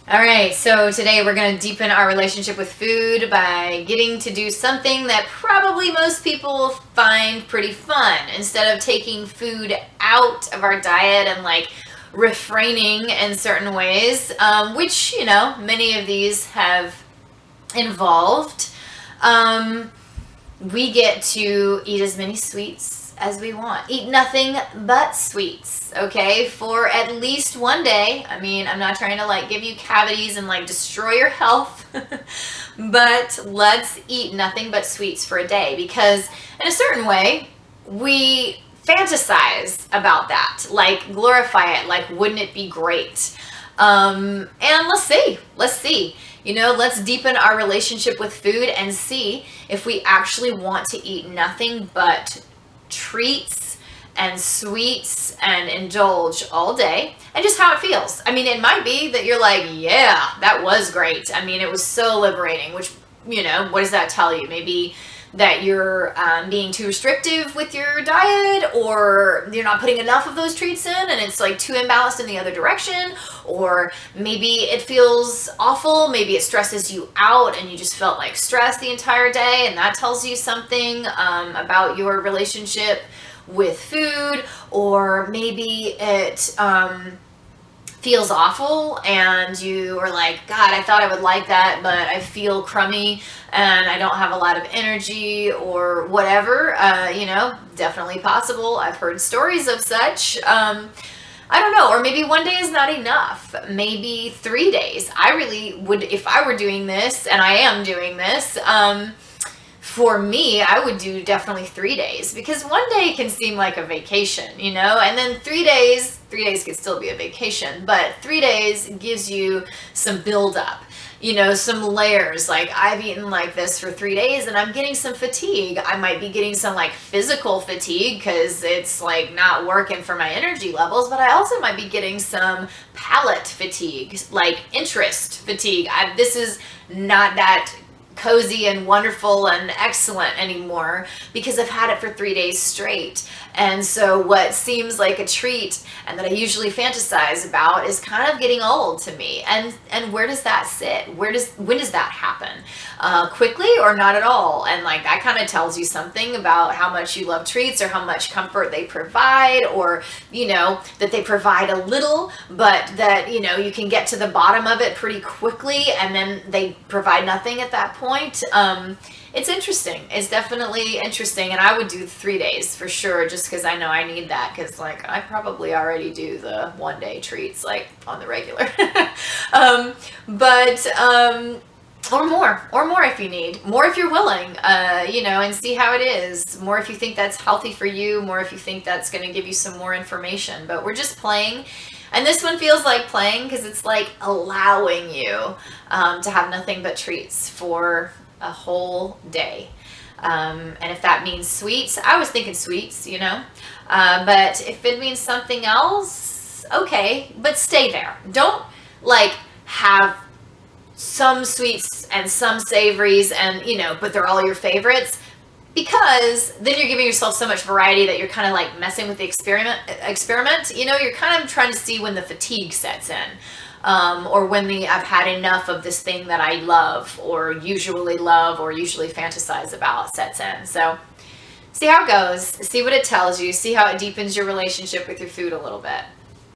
All right, so today we're going to deepen our relationship with food by getting to do something that probably most people find pretty fun. Instead of taking food out of our diet and like refraining in certain ways, which, many of these have involved, um, we get to eat as many sweets as we want. Eat nothing but sweets, okay? For at least one day. I mean, I'm not trying to like give you cavities and like destroy your health, but let's eat nothing but sweets for a day because, in a certain way, we fantasize about that, like glorify it, like wouldn't it be great? And let's see. Let's deepen our relationship with food and see if we actually want to eat nothing but treats and sweets and indulge all day and just how it feels. I mean, it might be that you're like, yeah, that was great. I mean, it was so liberating, which, what does that tell you? Maybe that you're being too restrictive with your diet, or you're not putting enough of those treats in and it's like too imbalanced in the other direction, or maybe it feels awful, maybe it stresses you out and you just felt like stress the entire day, and that tells you something about your relationship with food. Or maybe it feels awful and you are like, God, I thought I would like that, but I feel crummy and I don't have a lot of energy or whatever. Definitely possible. I've heard stories of such. I don't know, or maybe one day is not enough. Maybe 3 days. I really would, if I were doing this, and I am doing this, for me, I would do definitely 3 days, because one day can seem like a vacation, and then 3 days could still be a vacation, but 3 days gives you some buildup, some layers. Like, I've eaten like this for 3 days and I'm getting some fatigue. I might be getting some like physical fatigue because it's like not working for my energy levels, but I also might be getting some palate fatigue, like interest fatigue. This is not that cozy and wonderful and excellent anymore because I've had it for 3 days straight. And so what seems like a treat and that I usually fantasize about is kind of getting old to me. And where does that sit? When does that happen? Quickly or not at all? And like that kind of tells you something about how much you love treats or how much comfort they provide, or that they provide a little, but that you can get to the bottom of it pretty quickly, and then they provide nothing at that point. It's interesting. It's definitely interesting, and I would do 3 days for sure, just because I know I need that. Because like I probably already do the 1 day treats like on the regular, but or more if you need more, if you're willing, and see how it is. More if you think that's healthy for you. More if you think that's going to give you some more information. But we're just playing. And this one feels like playing because it's like allowing you to have nothing but treats for a whole day. And if that means sweets, I was thinking sweets, but if it means something else, okay, but stay there. Don't like have some sweets and some savories and, but they're all your favorites, because then you're giving yourself so much variety that you're kind of like messing with the experiment. You're kind of trying to see when the fatigue sets in, or when I've had enough of this thing that I love or usually fantasize about sets in. So see how it goes, see what it tells you, see how it deepens your relationship with your food a little bit.